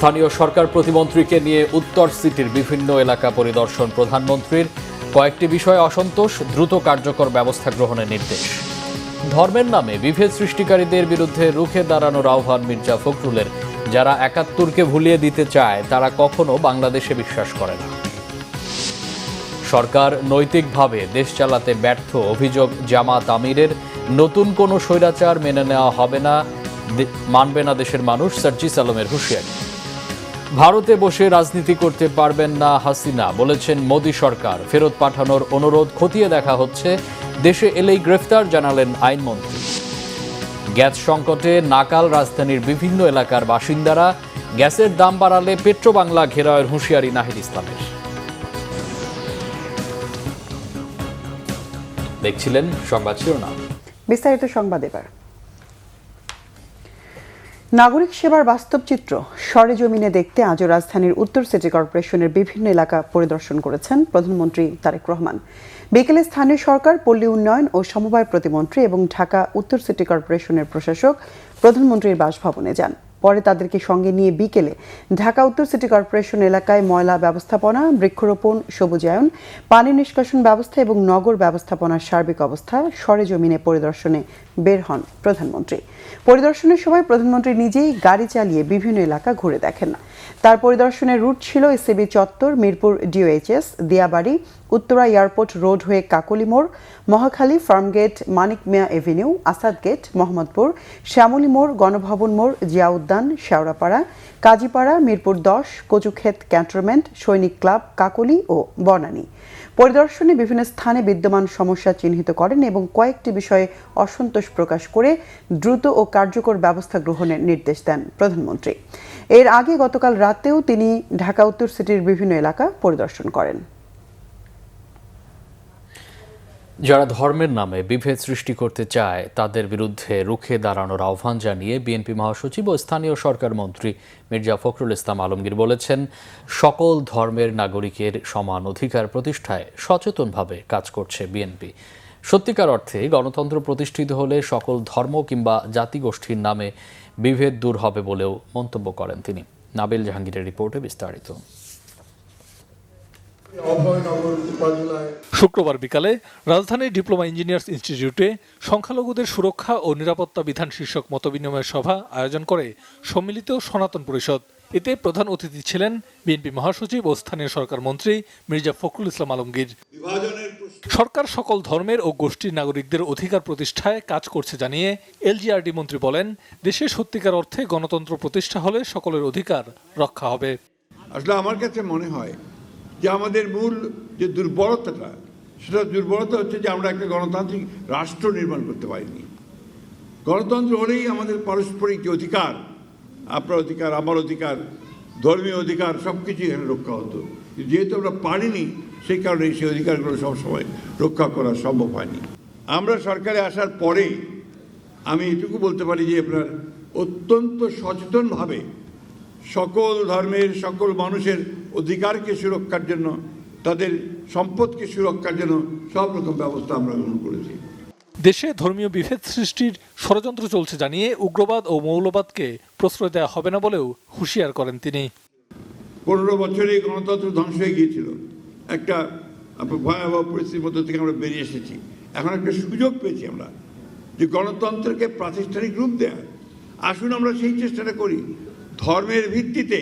স্থানীয় সরকার প্রতিমন্ত্রীকে নিয়ে উত্তর সিটির বিভিন্ন এলাকা পরিদর্শন প্রধানমন্ত্রীর। কয়েকটি বিষয়ে অসন্তোষ, দ্রুত কার্যকর ব্যবস্থা গ্রহণের নির্দেশ। ধর্মের নামে বিভেদ সৃষ্টিকারীদের বিরুদ্ধে রুখে দাঁড়ানোর আহ্বান মির্জা ফখরুলের। যারা ৭১কে ভুলিয়ে দিতে চায় তারা কখনো বাংলাদেশে বিশ্বাস করে না। সরকার নৈতিকভাবে দেশ চালাতে ব্যর্থ, অভিযোগ জামাত আমিরের। নতুন কোনো স্বৈরাচার মেনে নেওয়া হবে না, মানবে না দেশের মানুষ, সার্জিস আলমের হুঁশিয়ারি। ভারতে বসে রাজনীতি করতে পারবেন না হাসিনা, বলেছেন মোদী সরকার। ফেরত পাঠানোর অনুরোধ খতিয়ে দেখা হচ্ছে, দেশে এলেই গ্রেফতার, জানালেন আইনমন্ত্রী। গ্যাস সংকটে নাকাল রাজধানীর বিভিন্ন এলাকার বাসিন্দারা। গ্যাসের দাম বাড়ালে পেট্রোবাংলা ঘেরাওয়ের হুঁশিয়ারি নাহিদ ইসলামের। দেখছিলেন সংবাদ শিরোনাম। বিস্তারিত সংবাদ এবার। নাগরিক সেবার বাস্তব চিত্র সরেজমিনে দেখতে আজও রাজধানীর উত্তর সিটি কর্পোরেশনের বিভিন্ন এলাকা পরিদর্শন করেছেন প্রধানমন্ত্রী তারেক রহমান। বিকেলে স্থানীয় সরকার, পল্লী উন্নয়ন ও সমবায় প্রতিমন্ত্রী এবং ঢাকা উত্তর সিটি কর্পোরেশনের প্রশাসক প্রধানমন্ত্রীর বাসভবনে যান। পরে তাদেরকে সঙ্গে নিয়ে বিকেলে ঢাকা উত্তর সিটি কর্পোরেশন এলাকায় ময়লা ব্যবস্থাপনা, বৃক্ষরোপণ, সবুজায়ন, পানি নিষ্কাশন ব্যবস্থা এবং নগর ব্যবস্থাপনার সার্বিক অবস্থা সরেজমিনে পরিদর্শনে বের হন প্রধানমন্ত্রী। পরিদর্শনের সময় প্রধানমন্ত্রী নিজেই গাড়ি চালিয়ে বিভিন্ন এলাকা ঘুরে দেখেন। তার পরিদর্শনের রুট ছিল এসএবি চত্বর, Mirpur DOHS, Diabari, Uttara airport road হয়ে কাকলী মোড়, মহাখালী, ফার্মগেট, মানিক মিয়া এভিনিউ, আসাদ গেট, মোহাম্মদপুর, শ্যামলী মোড়, গণভবন মোড়, জিয়া উদ্যান, শেওড়াপাড়া, কাজীপাড়া, মিরপুর ১০, কচুক্ষেত ক্যান্টনমেন্ট, সৈনিক ক্লাব, কাকলী ও বনানী। পরিদর্শনে বিভিন্ন স্থানে বিদ্যমান সমস্যা চিহ্নিত করেন এবং কয়েকটি বিষয়ে অসন্তোষ প্রকাশ করে দ্রুত ও কার্যকর ব্যবস্থা গ্রহণের নির্দেশ দেন প্রধানমন্ত্রী। এর আগে গতকাল রাতেও তিনি ঢাকা উত্তর সিটির বিভিন্ন এলাকা পরিদর্শন করেন। যারা ধর্মের নামে বিভেদ সৃষ্টি করতে চায় তাদের বিরুদ্ধে রুখে দাঁড়ানোর আহ্বান জানিয়ে বিএনপি মহাসচিব ও স্থানীয় সরকার মন্ত্রী মির্জা ফখরুল ইসলাম আলমগীর বলেছেন, সকল ধর্মের নাগরিকের সমান অধিকার প্রতিষ্ঠায় সচেতনভাবে কাজ করছে বিএনপি। সত্যিকার অর্থে গণতন্ত্র প্রতিষ্ঠিত হলে সকল ধর্ম কিংবা জাতিগোষ্ঠীর নামে বিভেদ দূর হবে বলেও মন্তব্য করেন তিনি। নাবিল জাহাঙ্গীরের রিপোর্টে বিস্তারিত। শুক্রবার বিকালে রাজধানীর ডিপ্লোমা ইঞ্জিনিয়ার্স ইনস্টিটিউটে সংখ্যালঘুদের সুরক্ষা ও নিরাপত্তা বিধান শীর্ষক মতবিনিময় সভা আয়োজন করে সম্মিলিত সনাতন পরিষদ। এতে প্রধান অতিথি ছিলেন বিএনপি মহাসচিব ও স্থানীয় সরকার মন্ত্রী মির্জা ফখরুল ইসলাম আলমগীর। সরকার সকল ধর্মের ও গোষ্ঠীর নাগরিকদের অধিকার প্রতিষ্ঠায় কাজ করছে জানিয়ে এলজিআরডি মন্ত্রী বলেন, দেশে সত্যিকার অর্থে গণতন্ত্র প্রতিষ্ঠা হলে সকলের অধিকার রক্ষা হবে। আসলে আমার কাছে মনে হয় যে আমাদের মূল যে দুর্বলতাটা, সেটা দুর্বলতা হচ্ছে যে আমরা একটা গণতান্ত্রিক রাষ্ট্র নির্মাণ করতে পারিনি। গণতন্ত্র হলেই আমাদের পারস্পরিক যে অধিকার, আপনার অধিকার, আমার অধিকার, ধর্মীয় অধিকার, সব কিছু এখানে রক্ষা হতো। যেহেতু আমরা পারিনি, সেই কারণে সেই অধিকারগুলো সবসময় রক্ষা করা সম্ভব হয়নি। আমরা সরকারে আসার পরে আমি এটুকু বলতে পারি যে আপনার অত্যন্ত সচেতনভাবে সকল ধর্মের, সকল মানুষের অধিকারকে সুরক্ষার জন্য, তাদের সম্পদকে সুরক্ষার জন্য সব রকম ব্যবস্থা আমরা গ্রহণ করেছি। দেশে ধর্মীয় বিভেদ সৃষ্টির ষড়যন্ত্র চলছে জানিয়ে উগ্রবাদ ও মৌলবাদকে প্রশ্রয় দেওয়া হবে না বলেও হুঁশিয়ার করেন তিনি। ১৫ বছরে গণতন্ত্র ধ্বংস হয়ে গিয়েছিল। একটা ভয়াবহ পরিস্থিতির মধ্যে থেকে আমরা বেরিয়ে এসেছি। এখন একটা সুযোগ পেয়েছি আমরা যে গণতন্ত্রকে প্রাতিষ্ঠানিক রূপ দেয়া। আসুন আমরা সেই চেষ্টাটা করি। ধর্মের ভিত্তিতে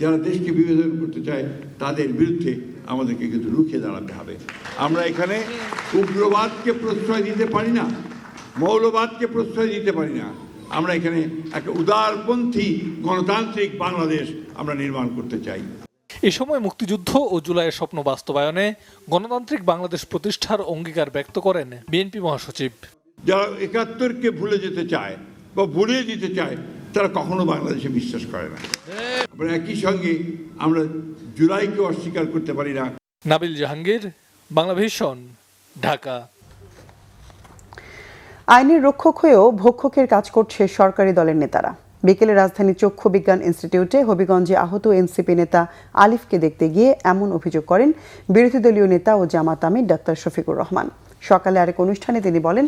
যারা দেশকে বিভাজন করতে চায় তাদের বিরুদ্ধে আমাদেরকে কিন্তু রুখে দাঁড়াতে হবে। আমরা এখানে উগ্রবাদকে প্রশ্রয় দিতে পারি না, মৌলবাদকে প্রশ্রয় দিতে পারি না। আমরা এখানে একটা উদারপন্থী গণতান্ত্রিক বাংলাদেশ আমরা নির্মাণ করতে চাই। এ সময় মুক্তিযুদ্ধ ও জুলাইয়ের স্বপ্ন বাস্তবায়নে গণতান্ত্রিক বাংলাদেশ প্রতিষ্ঠার অঙ্গীকার ব্যক্ত করেন বিএনপি মহাসচিব। যারা ৭১কে ভুলে যেতে চায় বা ভুলিয়ে দিতে চায় তারা কখনো বাংলাদেশে বিশ্বাস করে না। একই সঙ্গে আমরা জুলাইকে অস্বীকার করতে পারি না। নাবিল জাহাঙ্গীর, বাংলা ভিশন, ঢাকা। আইনের রক্ষক হয়েও ভক্ষকের কাজ করছে সরকারি দলের নেতারা। বিকেলে রাজধানীর চক্ষু বিজ্ঞান ইনস্টিটিউটে হবিগঞ্জে আহত এনসিপি নেতা আলিফকে দেখতে গিয়ে এমন অভিযোগ করেন বিরোধী দলীয় নেতা ও জামাত আমির ডাক্তার শফিকুর রহমান। সকালে আরেক অনুষ্ঠানে তিনি বলেন,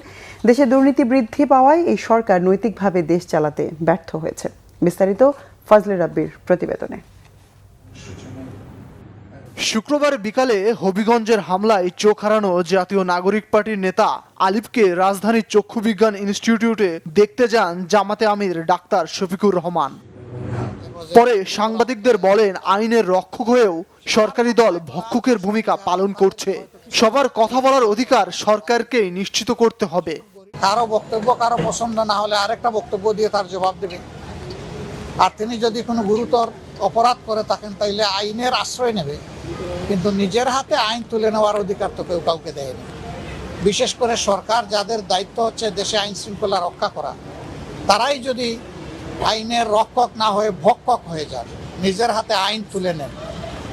দেশে দুর্নীতি বৃদ্ধি পাওয়ায় এই সরকার নৈতিকভাবে দেশ চালাতে ব্যর্থ হয়েছে। বিস্তারিত ফজলে রাব্বির প্রতিবেদনে। শুক্রবার বিকালে হবিগঞ্জের হামলায় চোখ হারানো জাতীয় নাগরিক পার্টির নেতা আলিফকে রাজধানীর চক্ষু বিজ্ঞান ইনস্টিটিউটে দেখতে যান জামাতে আমির ডাক্তার শফিকুর রহমান। পরে সাংবাদিকদের বলেন, আইনের রক্ষক হয়েও সরকারি দল ভক্ষকের ভূমিকা পালন করছে। সবার কথা বলার অধিকার সরকারকেই নিশ্চিত করতে হবে। কারো বক্তব্য কারো পছন্দ না হলে আরেকটা বক্তব্য দিয়ে তার জবাব দেবে। আর তিনি যদি কোনো গুরুতর অপরাধ করে থাকেন তাইলে আইনের আশ্রয় নেবে, কিন্তু নিজের হাতে আইন তুলে নেওয়ার অধিকার তো কেউ কাউকে দেয়নি। বিশেষ করে সরকার, যাদের দায়িত্ব হচ্ছে দেশে আইন শৃঙ্খলা রক্ষা করা, তারাই যদি আইনের রক্ষক না হয়ে ভক্ষক হয়ে যান, নিজের হাতে আইন তুলে নেন,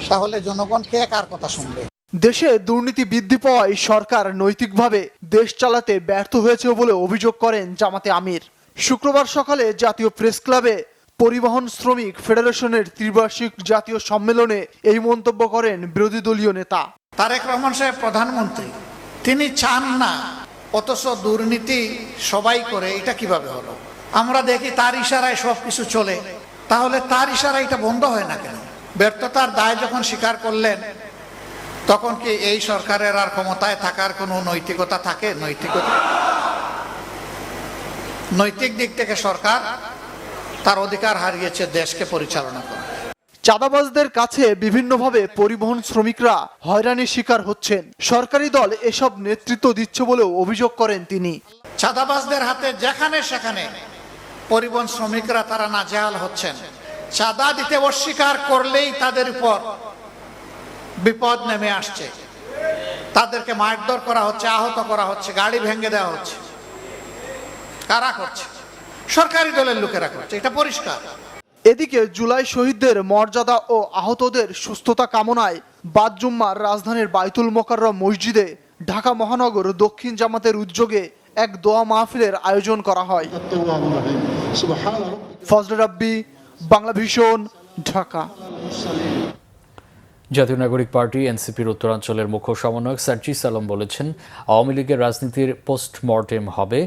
তাহলে জনগণ কে কার কথা শুনবে? দেশে দুর্নীতি বৃদ্ধি পাওয়ায় সরকার নৈতিকভাবে দেশ চালাতে ব্যর্থ হয়েছে বলে অভিযোগ করেন জামাতে আমির। শুক্রবার সকালে জাতীয় প্রেস ক্লাবে পরিবহন শ্রমিক ফেডারেশনের ত্রিবার্ষিক জাতীয় সম্মেলনে এই মন্তব্য করেন বিরোধী দলীয় নেতা তারেক রহমান সাহেব প্রধানমন্ত্রী, তিনি চান না, অথচ দুর্নীতি সবাই করে। এটা কিভাবে হলো? আমরা দেখি তার ইশারায় সবকিছু চলে, তাহলে তার ইশারায় এটা বন্ধ হয় না কেন? ব্যর্থতার দায় যখন স্বীকার করলেন, তখন কি এই সরকারের আর ক্ষমতায় থাকার কোনো নৈতিকতা থাকে? নৈতিক দিক থেকে সরকার তার অধিকার হারিয়েছে দেশকে পরিচালনা করা। চাঁদাবাজদের কাছে বিভিন্নভাবে পরিবহন শ্রমিকরা হয়রানির শিকার হচ্ছেন। সরকারি দল এসব নেতৃত্ব দিচ্ছে বলেও অভিযোগ করেন তিনি। চাঁদাবাজদের হাতে যেখানে সেখানে পরিবহন শ্রমিকরা তারা নাজেহাল হচ্ছেন। চাঁদা দিতে অস্বীকার করলেই তাদের উপর বিপদ নেমে আসছে। তাদেরকে মারধর করা হচ্ছে, আহত করা হচ্ছে, গাড়ি ভেঙে দেওয়া হচ্ছে। কারা করছে? সরকারি দলের লোকেরা করছে, এটা পরিষ্কার। এদিকে জুলাই শহীদদের মর্যাদা ও আহতদের সুস্থতা কামনায় বাদ জুম্মার রাজধানীর বাইতুল মোকাররম মসজিদে ঢাকা মহানগর দক্ষিণ জামাতের উদ্যোগে এক দোয়া মাহফিলের আয়োজন করা হয়। ফজলে রাব্বি, বাংলা ভিশন, ঢাকা। জাতীয় নাগরিক পার্টি এনসিপির উত্তরাঞ্চলের মুখ্য সমন্বয়ক সার্জিস আলম বলেছেন, আওয়ামী লীগের রাজনীতির পোস্টমর্টেম হবে।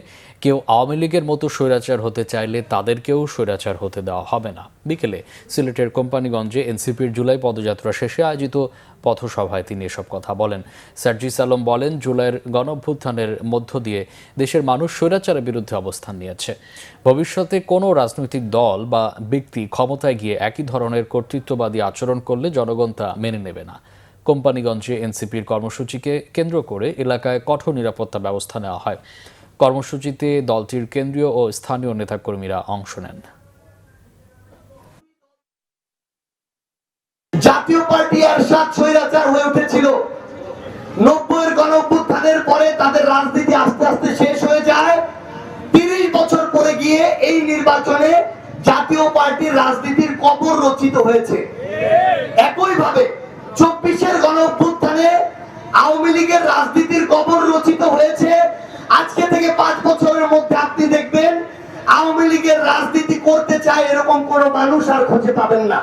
কেউ আওয়ামী লীগের মতো স্বৈরাচার হতে চাইলে তাদেরকেও স্বৈরাচার হতে দেওয়া হবে না। বিকেলে সিলেটের কোম্পানিগঞ্জে এনসিপির জুলাই পদযাত্রা শেষে আয়োজিত পথসভায় তিনি এসব কথা বলেন। সার্জিস আলম বলেন, জুলাইয়ের গণঅভ্যুত্থানের মধ্য দিয়ে দেশের মানুষ স্বৈরাচারের বিরুদ্ধে অবস্থান নিয়েছে। ভবিষ্যতে কোনো রাজনৈতিক দল বা ব্যক্তি ক্ষমতায় গিয়ে একই ধরনের কর্তৃত্ববাদী আচরণ করলে জনগণ তা মেনে নেবে না। কোম্পানিগঞ্জে এনসিপির কর্মসূচিকে কেন্দ্র করে এলাকায় কঠোর নিরাপত্তা ব্যবস্থা নেওয়া হয়। কর্মসূচিতে দলটির কেন্দ্রীয় ও স্থানীয় নেতাকর্মীরা অংশ নেন। জাতীয় পার্টি এরশাদ স্বৈরাচার হয়ে উঠেছিল। 90-এর গণঅভ্যুত্থানের পরে তাদের রাজনীতি আস্তে আস্তে শেষ হয়ে যায়। 30 বছর পরে গিয়ে এই নির্বাচনে জাতীয় পার্টির রাজনীতির কবর রচিত হয়েছে। একইভাবে 24-এর গণঅভ্যুত্থানে আওয়ামী লীগের রাজনীতির কবর রচিত হয়েছে। আজকে থেকে 5 বছরের মধ্যে আপনি দেখবেন আওয়ামী লীগের রাজনীতি করতে চায় এরকম কোন মানুষ আর খুঁজে পাবেন না।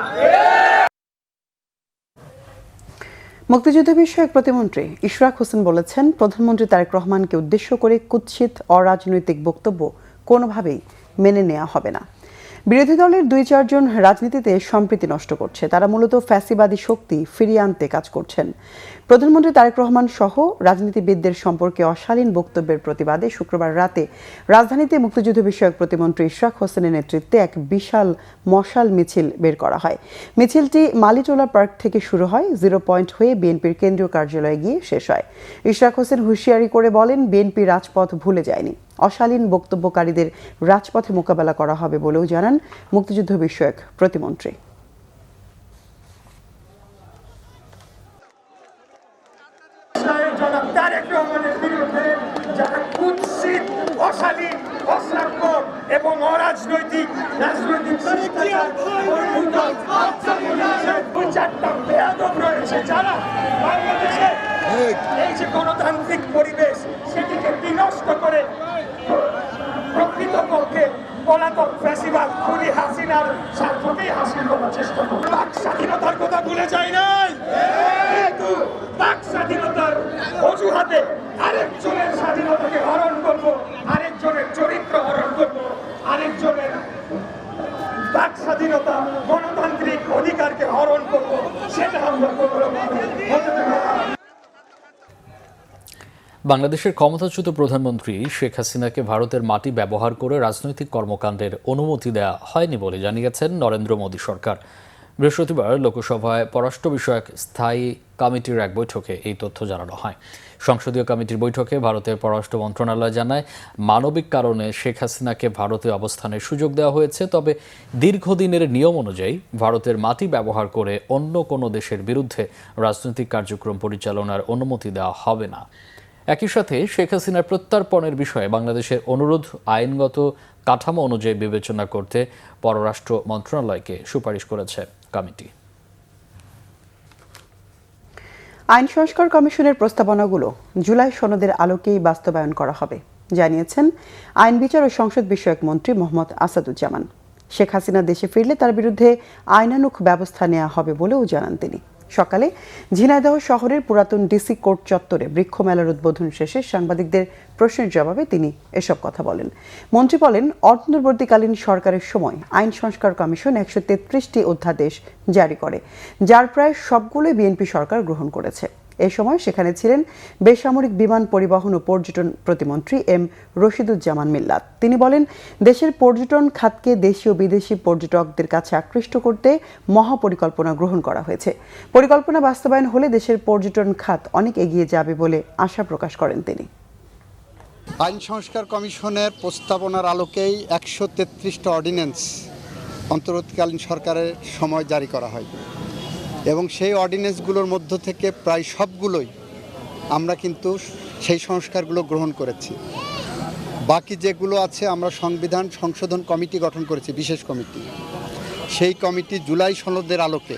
মুক্তিযুদ্ধ বিষয়ক প্রতিমন্ত্রী ইশরাক হোসেন বলেছেন, প্রধানমন্ত্রী তারেক রহমানকে উদ্দেশ্য করে কুৎসিত অরাজনৈতিক বক্তব্য কোনোভাবেই মেনে নেওয়া হবে না। বিরোধী দলের 2-4 জন রাজনীতিতে সম্প্রীতি নষ্ট করছে। তারা মূলত ফ্যাসিবাদী শক্তি ফিরিয়ে আনতে কাজ করছেন। প্রধানমন্ত্রী তারেক রহমান সহ রাজনীতিবিদদের সম্পর্কে অশালীন বক্তব্যের প্রতিবাদে শুক্রবার রাতে রাজধানীতে মুক্তিযুদ্ধ বিষয়ক প্রতিমন্ত্রী ইশরাক হোসেনের নেতৃত্বে এক বিশাল মশাল মিছিল বের করা হয়। মিছিলটি মালিটোলা পার্ক থেকে শুরু হয়, 0 পয়েন্ট হয়ে বিএনপির কেন্দ্রীয় কার্যালয়ে গিয়ে শেষ হয়। ইশরাক হোসেন হুঁশিয়ারি করে বলেন, বিএনপি রাজপথ ভুলে যায়নি। অশালীন বক্তব্যকারীদের রাজপথে মোকাবেলা করা হবে বলেও জানান মুক্তিযুদ্ধ বিষয়ক প্রতিমন্ত্রী। তারেক রহমানের বিরুদ্ধে যারা কুৎসিত, অশালীন, অশ্রাব্য এবং অরাজনৈতিক যারা বাংলাদেশে এই যে গণতান্ত্রিক পরিবেশ সেটিকে বিনষ্ট করে প্রকৃতপক্ষে পলাতক ফ্যাসিবাদ খুনি হাসিনার স্বার্থকেই হাসিল করার চেষ্টা করে। বাক স্বাধীনতার কথা ভুলে যায় নাই, কিন্তু বাক স্বাধীনতার অজুহাতে আরেকজনের স্বাধীনতাকে হরণ করবো, আরেকজনের চরিত্র হরণ করবো, আরেকজনের বাক স্বাধীনতা, গণতান্ত্রিক অধিকারকে হরণ করব, সেটা আমরা কোনোরকমে হতে দেব না। বাংলাদেশের ক্ষমতাচ্যুত প্রধানমন্ত্রী শেখ হাসিনাকে ভারতের মাটি ব্যবহার করে রাজনৈতিক কর্মকাণ্ডের অনুমতি দেওয়া হয়নি বলে জানিয়েছেন নরেন্দ্র মোদী সরকার। বৃহস্পতিবার লোকসভায় পররাষ্ট্র বিষয়ক স্থায়ী কমিটির এক বৈঠকে এই তথ্য জানানো হয়। সংসদীয় কমিটির বৈঠকে ভারতের পররাষ্ট্র মন্ত্রণালয় জানায়, মানবিক কারণে শেখ হাসিনাকে ভারতে অবস্থানের সুযোগ দেওয়া হয়েছে, তবে দীর্ঘদিনের নিয়ম অনুযায়ী ভারতের মাটি ব্যবহার করে অন্য কোনো দেশের বিরুদ্ধে রাজনৈতিক কার্যক্রম পরিচালনার অনুমতি দেওয়া হবে না। একই সাথে শেখ হাসিনার প্রত্যর্পণের বিষয়ে বাংলাদেশের অনুরোধ আইনগত কাঠামো অনুযায়ী বিবেচনা করতে পররাষ্ট্র মন্ত্রণালয়কে সুপারিশ করেছে কমিটি। আইন সংস্কার কমিশনের প্রস্তাবনাগুলো জুলাই সনদের আলোকেই বাস্তবায়ন করা হবে জানিয়েছেন আইন বিচার ও সংসদ বিষয়ক মন্ত্রী মোহাম্মদ আসাদুজ্জামান। শেখ হাসিনা দেশে ফিরলে তার বিরুদ্ধে আইনানুগ ব্যবস্থা নেওয়া হবে বলেও জানান তিনি। সকালে ঝিনাইদহ শহরের পুরাতন ডিসি কোর্ট চত্বরে বৃক্ষ মেলার উদ্বোধন শেষে সাংবাদিকদের প্রশ্নের জবাবে তিনি এসব কথা বলেন। মন্ত্রী বলেন, অন্তর্বর্তীকালীন সরকারের সময় আইন সংস্কার কমিশন 133টি অধ্যাদেশ জারি করে, যার প্রায় সবগুলোই বিএনপি সরকার গ্রহণ করেছে। এ সময় সেখানে ছিলেন বেসামরিক বিমান পরিবহন ও পর্যটন প্রতিমন্ত্রী এম রশিদুজ্জামান মিল্লাত। তিনি বলেন, দেশের পর্যটন খাতকে দেশি ও বিদেশি পর্যটকদের কাছে আকৃষ্ট করতে মহাপরিকল্পনা গ্রহণ করা হয়েছে। পরিকল্পনা বাস্তবায়ন হলে দেশের পর্যটন খাত অনেক এগিয়ে যাবে বলে আশা প্রকাশ করেন তিনি। আইন সংস্কার কমিশনের প্রস্তাবনার আলোকেই 133টা অর্ডিন্যান্স অন্তর্বর্তীকালীন সরকারের সময় জারি করা হয় এবং সেই অর্ডিন্যান্সগুলোর মধ্য থেকে প্রায় সবগুলোই আমরা কিন্তু সেই সংস্কারগুলো গ্রহণ করেছি। বাকি যেগুলো আছে আমরা সংবিধান সংশোধন কমিটি গঠন করেছি, বিশেষ কমিটি। সেই কমিটি জুলাই সনদের আলোকে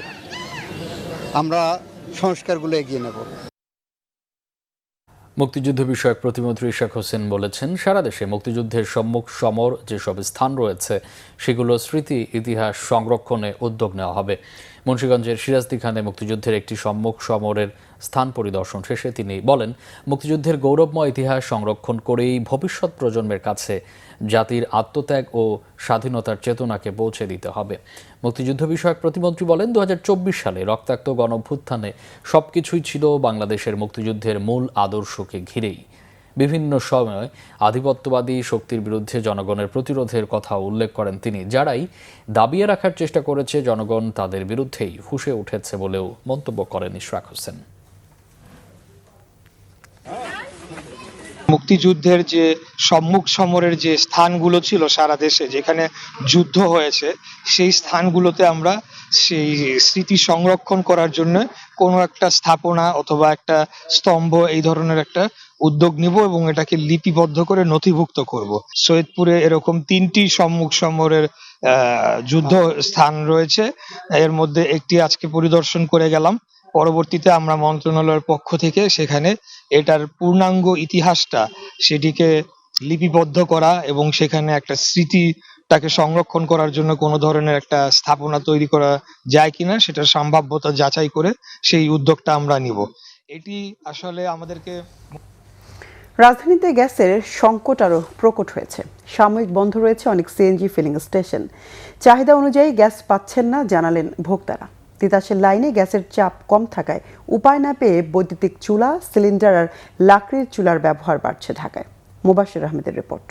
আমরা সংস্কারগুলো এগিয়ে নেব। মুক্তিযুদ্ধ বিষয়ক প্রতিমন্ত্রী ইশাক হোসেন বলেছেন, সারা দেশে মুক্তিযুদ্ধের সম্মুখ সমর যেসব স্থান রয়েছে সেগুলো স্মৃতি ইতিহাস সংরক্ষণে উদ্যোগ নেওয়া হবে। মুন্সিগঞ্জের সিরাজদিখানে মুক্তিযুদ্ধের একটি সম্মুখ সমরের স্থান পরিদর্শন শেষে তিনি বলেন, মুক্তিযুদ্ধের গৌরবময় ইতিহাস সংরক্ষণ করেই ভবিষ্যৎ প্রজন্মের কাছে জাতির আত্মত্যাগ ও স্বাধীনতার চেতনাকে পৌঁছে দিতে হবে। মুক্তিযুদ্ধ বিষয়ক প্রতিমন্ত্রী বলেন, 2024 সালে রক্তাক্ত গণঅভ্যুত্থানে সবকিছুই ছিল বাংলাদেশের মুক্তিযুদ্ধের মূল আদর্শকে ঘিরেই। বিভিন্ন সময় আধিপত্যবাদী শক্তির বিরুদ্ধে জনগণের প্রতিরোধের কথা উল্লেখ করেন তিনি। যারাই দাবিয়ে রাখার চেষ্টা করেছে জনগণ তাদের বিরুদ্ধেই ফুঁসে উঠেছে বলেও মন্তব্য করেন ইশরাক হোসেন। মুক্তিযুদ্ধের যে সম্মুখ সমরের যে স্থানগুলো ছিল সারা দেশে, যেখানে যুদ্ধ হয়েছে, সেই স্থানগুলোতে আমরা সেই স্মৃতি সংরক্ষণ করার জন্য কোনো একটা স্থাপনা অথবা একটা স্তম্ভ এই ধরনের একটা উদ্যোগ নিব এবং এটাকে লিপিবদ্ধ করে নথিভুক্ত করব। সৈয়দপুরে এরকম 3টি সম্মুখ সমরের যুদ্ধ স্থান রয়েছে, এর মধ্যে একটি আজকে পরিদর্শন করে গেলাম। পরবর্তীতে আমরা মন্ত্রণালয়ের পক্ষ থেকে সেখানে এটার পূর্ণাঙ্গ ইতিহাসটা সেটিকে লিপিবদ্ধ করা এবং সেখানে একটা স্মৃতিটাকে সংরক্ষণ করার জন্য কোনো ধরনের একটা স্থাপনা তৈরি করা যায় কিনা সেটার সম্ভাব্যতা যাচাই করে সেই উদ্যোগটা আমরা নিব। এটি আসলে আমাদেরকে। রাজধানীতে গ্যাসের সংকট আরও প্রকট হয়েছে। সাময়িক বন্ধ রয়েছে অনেক সিএনজি ফিলিং স্টেশন। চাহিদা অনুযায়ী গ্যাস পাচ্ছেন না জানালেন ভোক্তারা। তিতাসের লাইনে গ্যাসের চাপ কম থাকায় উপায় না পেয়ে বৈদ্যুতিক চুলা, সিলিন্ডার আর লাকড়ির চুলার ব্যবহার বাড়ছে ঢাকায়। মুবাশির আহমেদের রিপোর্ট।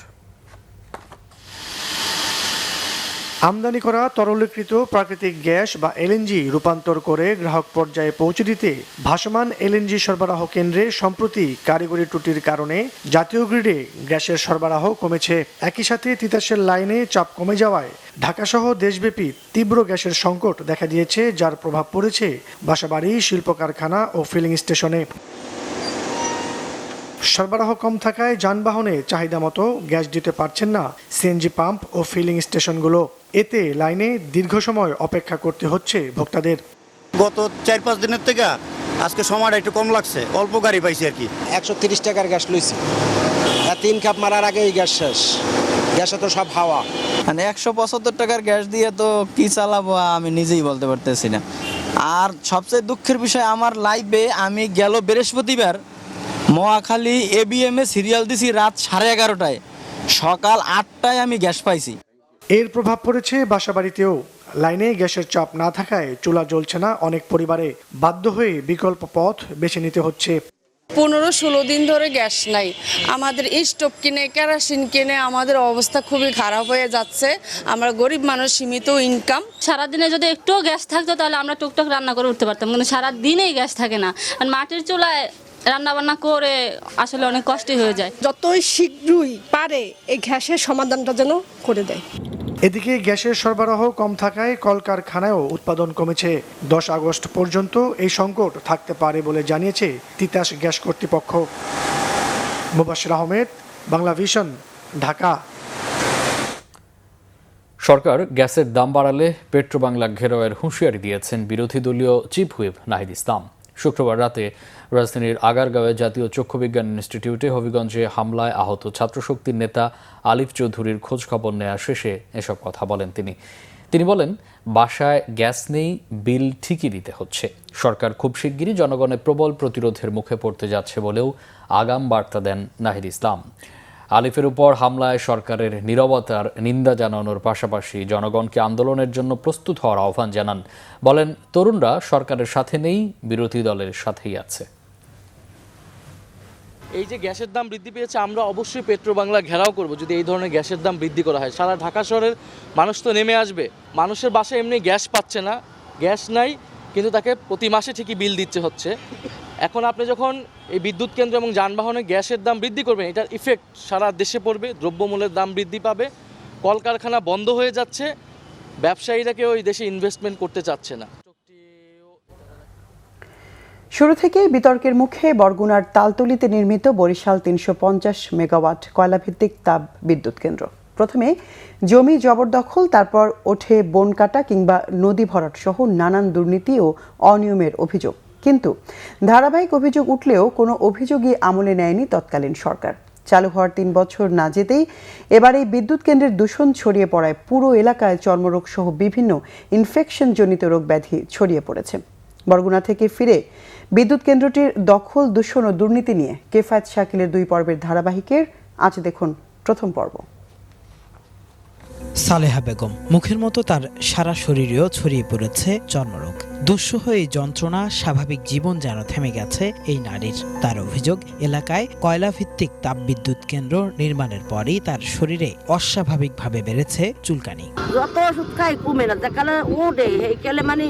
আমদানি করা তরলীকৃত প্রাকৃতিক গ্যাস বা এলএনজি রূপান্তর করে গ্রাহক পর্যায়ে পৌঁছে দিতে ভাসমান এলএনজি সরবরাহ কেন্দ্রে সম্প্রতি কারিগরি ত্রুটির কারণে জাতীয় গ্রিডে গ্যাসের সরবরাহ কমেছে। একই সাথে তিতাসের লাইনে চাপ কমে যাওয়ায় ঢাকাসহ দেশব্যাপী তীব্র গ্যাসের সংকট দেখা দিয়েছে, যার প্রভাব পড়েছে বাসাবাড়ি, শিল্প কারখানা ও ফিলিং স্টেশনে। সরবরাহ কম থাকায় যানবাহনে চাহিদা মতো গ্যাস দিতে পারছেন না সিএনজি পাম্প ও ফিলিং স্টেশনগুলো। এতে লাইনে দীর্ঘ সময় অপেক্ষা করতে হচ্ছে ভোক্তাদের। গত 4-5 দিনের থেকে আজকে সময়টা একটু কম লাগছে, অল্প গাড়ি পাইছি আর কি। 130 টাকার গ্যাস লইছি, 3 কাপ মারার আগেই গ্যাস শেষ। গ্যাসে তো সব হাওয়া। মানে 175 টাকার গ্যাস দিয়ে তো কি চালাবো আমি নিজেই বলতে পারতেছি না। আর সবচেয়ে দুঃখের বিষয়, আমার লাইভে আমি গেল বৃহস্পতিবার মহাখালী এবিএম এ সিরিয়াল দিছি রাত 11:30টায়, সকাল 8টায় আমি গ্যাস পাইছি। এর প্রভাব পড়েছে বাসাবাড়িতেও। লাইনে গ্যাসের চাপ না থাকায় চুলা জ্বলছে না অনেক পরিবারে, বাধ্য হয়ে বিকল্প পথ বেছে নিতে হচ্ছে। 15-16 দিন ধরে গ্যাস নাই, আমাদের স্টোভ কিনে কেরোসিন কিনে আমাদের অবস্থা খুবই খারাপ হয়ে যাচ্ছে। আমরা গরিব মানুষ, সীমিত ইনকাম। সারাদিনে যদি একটুও গ্যাস থাকতো তাহলে আমরা টুকটাক রান্না করে উঠতে পারতাম, কিন্তু সারাদিনেই গ্যাস থাকে না। আর মাটির চুলায় রান্না বান্না করে আসলে অনেক কষ্টই হয়ে যায়। যতই শীঘ্রই পারে এই গ্যাসের সমাধানটা যেন করে দেয়। এদিকে গ্যাসের সরবরাহ কম থাকায় কলকারখানায়ও উৎপাদন কমেছে। 10 আগস্ট পর্যন্ত এই সংকট থাকতে পারে বলে জানিয়েছে তিতাস গ্যাস কর্তৃপক্ষ। মুবাশির আহমেদ, বাংলা ভিশন, ঢাকা। সরকার গ্যাসের দাম বাড়ালে পেট্রোবাংলা ঘেরাওয়ের হুঁশিয়ারি দিয়েছেন বিরোধী দলীয় চিফ হুইপ নাহিদ ইসলাম। শুক্রবার রাতে রাজধানীর আগারগাঁওয়ে জাতীয় চক্ষুবিজ্ঞান ইনস্টিটিউটে হবিগঞ্জে হামলায় আহত ছাত্রশক্তির নেতা আলিফ চৌধুরীর খোঁজ খবর নেওয়া শেষে এসব কথা বলেন তিনি বলেন, বাসায় গ্যাস নেই, বিল ঠিকই দিতে হচ্ছে। সরকার খুব শিগগিরই জনগণের প্রবল প্রতিরোধের মুখে পড়তে যাচ্ছে বলেও আগাম বার্তা দেন নাহিদ ইসলাম। আলিফের উপর হামলায় সরকারের নীরবতার নিন্দা জানানোর পাশাপাশি জনগণকে আন্দোলনের জন্য প্রস্তুত হওয়ার আহ্বান জানান। বলেন, তরুণরা সরকারের সাথে নেই, বিরোধী দলের সাথেই আছে। এই যে গ্যাসের দাম বৃদ্ধি পেয়েছে, আমরা অবশ্যই পেট্রোবাংলা ঘেরাও করব যদি এই ধরনের গ্যাসের দাম বৃদ্ধি করা হয়। সারা ঢাকা শহরের মানুষ তো নেমে আসবে। মানুষের বাসায় এমনি গ্যাস পাচ্ছে না, গ্যাস নাই, কিন্তু তাকে প্রতি মাসে ঠিকই বিল দিতে হচ্ছে। এখন আপনি যখন এই বিদ্যুৎ কেন্দ্র এবং যানবাহনে গ্যাসের দাম বৃদ্ধি করবেন, এটার ইফেক্ট সারা দেশে পড়বে। দ্রব্যমূল্যের দাম বৃদ্ধি পাবে, কলকারখানা বন্ধ হয়ে যাচ্ছে, ব্যবসায়ীরা কেউ ওই দেশে ইনভেস্টমেন্ট করতে চাচ্ছে না। শুরু থেকেই বিতর্কের মুখে বরগুনার তালতলীতে নির্মিত বরিশাল 350 মেগাওয়াট কয়লাভিত্তিক তাপ বিদ্যুৎ কেন্দ্র। প্রথমে জমি জবরদখল, তারপর ওঠে বন কাটা কিংবা নদী ভরাট সহ নানান দুর্নীতি ও অনিয়মের অভিযোগ। কিন্তু ধারাবাহিক অভিযোগ উঠলেও কোনো অভিযোগই আমলে নেয়নি তৎকালীন সরকার। চালু হওয়ার 3 বছর না যেতেই এবার এই বিদ্যুৎ কেন্দ্রের দূষণ ছড়িয়ে পড়ায় পুরো এলাকায় চর্মরোগ সহ বিভিন্ন ইনফেকশনজনিত রোগ ব্যাধি ছড়িয়ে পড়েছে। বরগুনা থেকে ফিরে বিদ্যুৎ কেন্দ্রটির দখল, দূষণ ও দুর্নীতি নিয়ে কেফায়েত শাকিলের 2 পর্বের ধারাবাহিকের আজ দেখুন প্রথম পর্ব। সালেহা বেগম, মুখের মতো তার সারা শরীরেও ছড়িয়ে পড়েছে চর্মরোগ। দুঃসহ এই যন্ত্রণা, স্বাভাবিক জীবন যেন থেমে গেছে এই নারীর। তার অভিযোগ, এলাকায় কয়লাভিত্তিক তাপবিদ্যুৎ কেন্দ্র নির্মাণের পরই তার শরীরে অস্বাভাবিকভাবে বেড়েছে চুলকানি। যত ওষুধ খাই কমে না, দেখালে ওঠে এইকালে মানে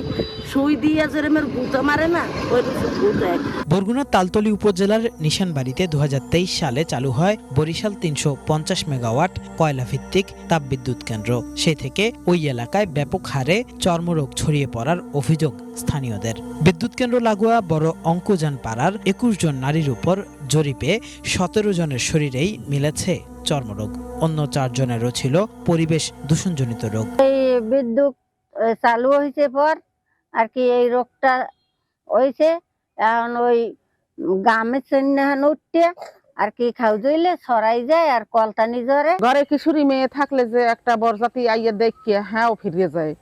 সুই দিয়ে যেরমের গুঁতো মারে না, ওই গুঁতো। বরগুনার তালতলী উপজেলার নিশানবাড়িতে 2023 সালে চালু হয় বরিশাল 350 মেগাওয়াট কয়লাভিত্তিক তাপবিদ্যুৎ কেন্দ্র। সেই থেকে ওই এলাকায় ব্যাপক হারে চর্মরোগ ছড়িয়ে পড়ার অভিযোগ স্থানীয়দের। বিদ্যুৎ কেন্দ্র লাগোয়া বড় অঙ্কুজান পাড়ার 21 জন নারীর উপর জরিপে 17 জনের শরীরেই মিলেছে চর্মরোগ। অন্য 4 জনেরও ছিল পরিবেশ দূষণজনিত রোগ। এই বিদ্যুৎ চালু হয়েছে পর আর কি এই রোগটা হয়েছে। এখন ওই গামের চিহ্ন উঠতে আর কি খাও জইলে ছড়াই যায় আর কলতানি জ্বরে। ঘরে কিশোরী মেয়ে থাকলে যে একটা বরজাতি আইয়া দেখে হ্যাঁ ফিরিয়ে যায়,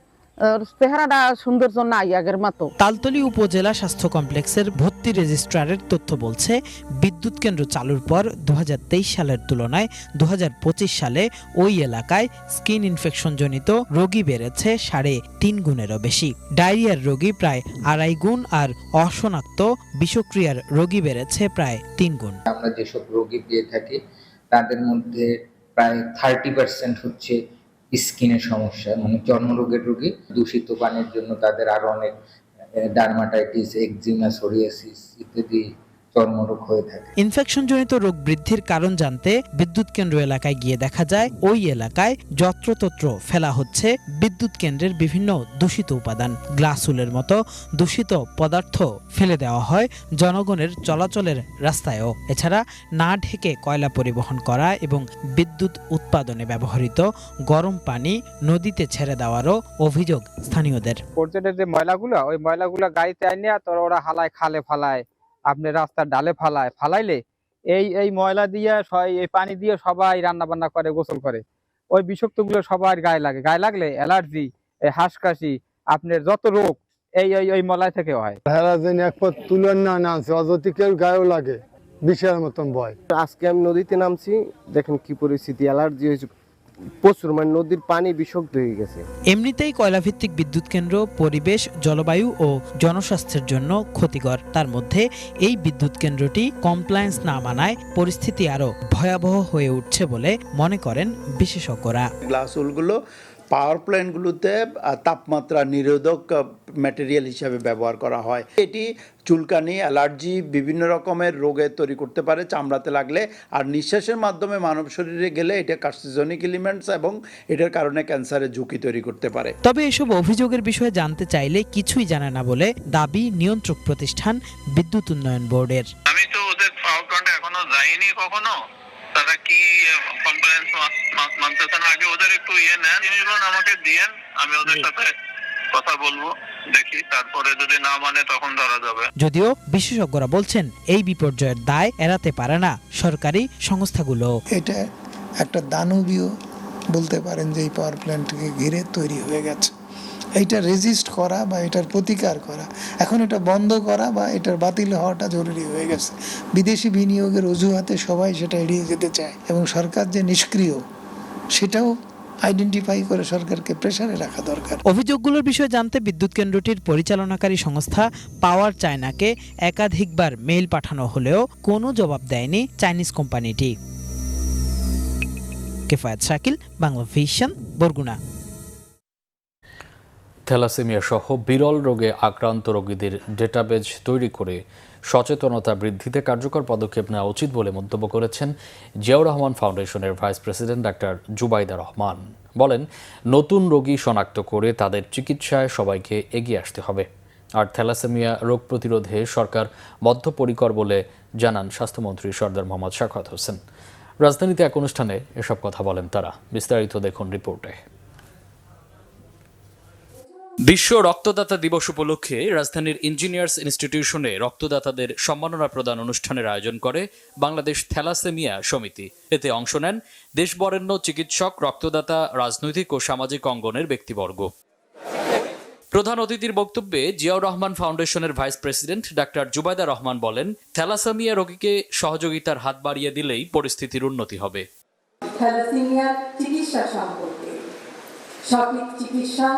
চেহারাটা সৌন্দর্য নাই আগের মতো। তালতলী উপজেলা স্বাস্থ্য কমপ্লেক্সের ভর্তি রেজিস্ট্রারের তথ্য বলছে, বিদ্যুৎ কেন্দ্র চালুর পর 2023 সালের তুলনায় 2025 সালে ওই এলাকায় স্কিন ইনফেকশন জনিত রোগী বেড়েছে 3.5 গুণেরও বেশি। ডায়রিয়ার রোগী প্রায় 2.5 গুণ আর অশনাক্ত বিষক্রিয়ার রোগী বেড়েছে প্রায় 3 গুণ। আমরা যেসব রোগী পেয়ে থাকি তাদের মধ্যে প্রায় 30% হচ্ছে স্কিনের সমস্যা, মানে চর্মরোগের রোগী। দূষিত পানির জন্য তাদের আরো অনেক ডার্মাটাইটিস, একজিমা, সোরিয়াসিস ইত্যাদি চর্মরোগ হয়ে থাকে। ইনফেকশনজনিত রোগ বৃদ্ধির কারণ জানতে বিদ্যুৎ কেন্দ্র এলাকায় গিয়ে দেখা যায়, ওই এলাকায় যত্রতত্র ফেলা হচ্ছে বিদ্যুৎ কেন্দ্রের বিভিন্ন দূষিত উপাদান। গ্লাসুলের মতো দূষিত পদার্থ ফেলে দেওয়া হয় জনগণের চলাচলের রাস্তায়ও। এছাড়া না ঢেকে কয়লা পরিবহন করা এবং বিদ্যুৎ উৎপাদনে ব্যবহৃত গরম পানি নদীতে ছেড়ে দেওয়ারও অভিযোগ স্থানীয়দের। পর্যটনের যে ময়লাগুলো, ওই ময়লাগুলো গাড়িতে আনিয়ে তো ওরা হালায়, খালে ফালায়, আপনি রাস্তার ডালে ফালাইলে এই ময়লা দিয়ে এই পানি দিয়ে সবাই রান্না বান্না করে, গোসল করে। ওই বিষাক্ত গুলো সবার গায়ে লাগে। গায়ে লাগলে অ্যালার্জি, হাঁসকাশি, আপনার যত রোগ এই ময়লা থেকে হয়। গায়েও লাগে, বিষের মতন ভয়। আজকে আমি নদীতে নামছি, দেখেন কি পরিস্থিতি, অ্যালার্জি হয়েছে প্রচুর, মানে নদীর পানি বিষাক্ত হয়ে গেছে। এমনিতেই কয়লাভিত্তিক বিদ্যুৎ কেন্দ্র পরিবেশ, জলবায়ু ও জনস্বাস্থ্যের জন্য ক্ষতিকর। তার মধ্যে এই বিদ্যুৎ কেন্দ্রটি কমপ্লায়েন্স না মানায় পরিস্থিতি আরও ভয়াবহ হয়ে উঠছে বলে মনে করেন বিশেষজ্ঞরা। গ্লাসুলগুলো পাওয়ার প্ল্যান্টগুলোতে তাপমাত্রা নিরোধক ম্যাটেরিয়াল হিসাবে ব্যবহার করা হয়। এটি চুলকানি, অ্যালার্জি, বিভিন্ন রকমের রোগে তৈরি করতে পারে চামড়াতে লাগলে, আর নিঃশ্বাসের মাধ্যমে মানব শরীরে গেলে এটা কার্সিনোজেনিক এলিমেন্টস এবং এটার কারণে ক্যান্সারের ঝুঁকি তৈরি করতে পারে। তবে এসব অভিযোগের বিষয়ে জানতে চাইলে কিছুই জানে না বলে দাবি নিয়ন্ত্রক প্রতিষ্ঠান বিদ্যুৎ উন্নয়ন বোর্ডের। আমি তো ওদের পাওয়ার প্ল্যান্টে এখনো যাইনি কখনো, তারা কি কমপ্লায়েন্স মানতেছে না, আগে ওদের একটু নেন, জিনিসগুলো আমাকে দিয়েন, আমি ওদের সাথে কথা বলবো, দেখি তারপরে যদি না মানে তখন ধরা যাবে। যদিও বিশেষজ্ঞরা বলছেন এই বিপর্যয়ের দায় এড়াতে পারে না সরকারি সংস্থাগুলো। এটা একটা দানবীয় বলতে পারেন যে এই পাওয়ার প্ল্যান্টকে ঘিরে তৈরি হয়ে গেছে। এইটা রেজিস্ট করা বা এটার প্রতিকার করা, এখন এটা বন্ধ করা বা এটার বাতিল হওয়াটা জরুরি হয়ে গেছে। বিদেশি বিনিয়োগের অজুহাতে সবাই সেটা এড়িয়ে যেতে চায় এবং সরকার যে নিষ্ক্রিয় সেটাও আইডেন্টিফাই করে সরকারকে প্রেসারে রাখা দরকার। অভিযোগগুলোর বিষয়ে জানতে বিদ্যুৎ কেন্দ্রটির পরিচালনাকারী সংস্থা পাওয়ার চায়নাকে একাধিকবার মেইল পাঠানো হলেও কোনো জবাব দেয়নি চাইনিজ কোম্পানিটি। কেফায়েত শাকিল, বাংলা ভিশন, বরগুনা। থ্যালাসেমিয়া সহ বিরল রোগে আক্রান্ত রোগীদের ডেটাবেজ তৈরি করে সচেতনতা বৃদ্ধিতে কার্যকর পদক্ষেপ নেওয়া উচিত বলে মন্তব্য করেছেন জিয়াউর রহমান ফাউন্ডেশনের vice president doctor Zubaida Rahman. বলেন, নতুন রোগী শনাক্ত করে তাদের চিকিৎসায় সবাইকে এগিয়ে আসতে হবে। আর থ্যালাসেমিয়া রোগ প্রতিরোধে সরকার বদ্ধপরিকর বলে জানান স্বাস্থ্যমন্ত্রী সরদার মোহাম্মদ শাখাওয়াত হোসেন। রাজধানীতে এক অনুষ্ঠানে এসব কথা বলেন তারা। বিস্তারিত দেখুন রিপোর্টে। বিশ্ব রক্তদাতা দিবস উপলক্ষে রাজধানীর ইঞ্জিনিয়ার্স ইনস্টিটিউশনে রক্তদাতাদের সম্মাননা প্রদান অনুষ্ঠানের আয়োজন করে বাংলাদেশ থ্যালাসেমিয়া সমিতি। এতে অংশ নেন দেশবরেণ্য চিকিৎসক, রক্তদাতা, রাজনৈতিক ও সামাজিক অঙ্গনের ব্যক্তিবর্গ। প্রধান অতিথির বক্তব্যে জিয়াউর রহমান ফাউন্ডেশনের vice president doctor Zubaida Rahman বলেন, থ্যালাসেমিয়া রোগীকে সহযোগিতার হাত বাড়িয়ে দিলেই পরিস্থিতির উন্নতি হবে। থ্যালাসেমিয়ার চিকিৎসা সম্পর্কে সঠিক চিকিৎসা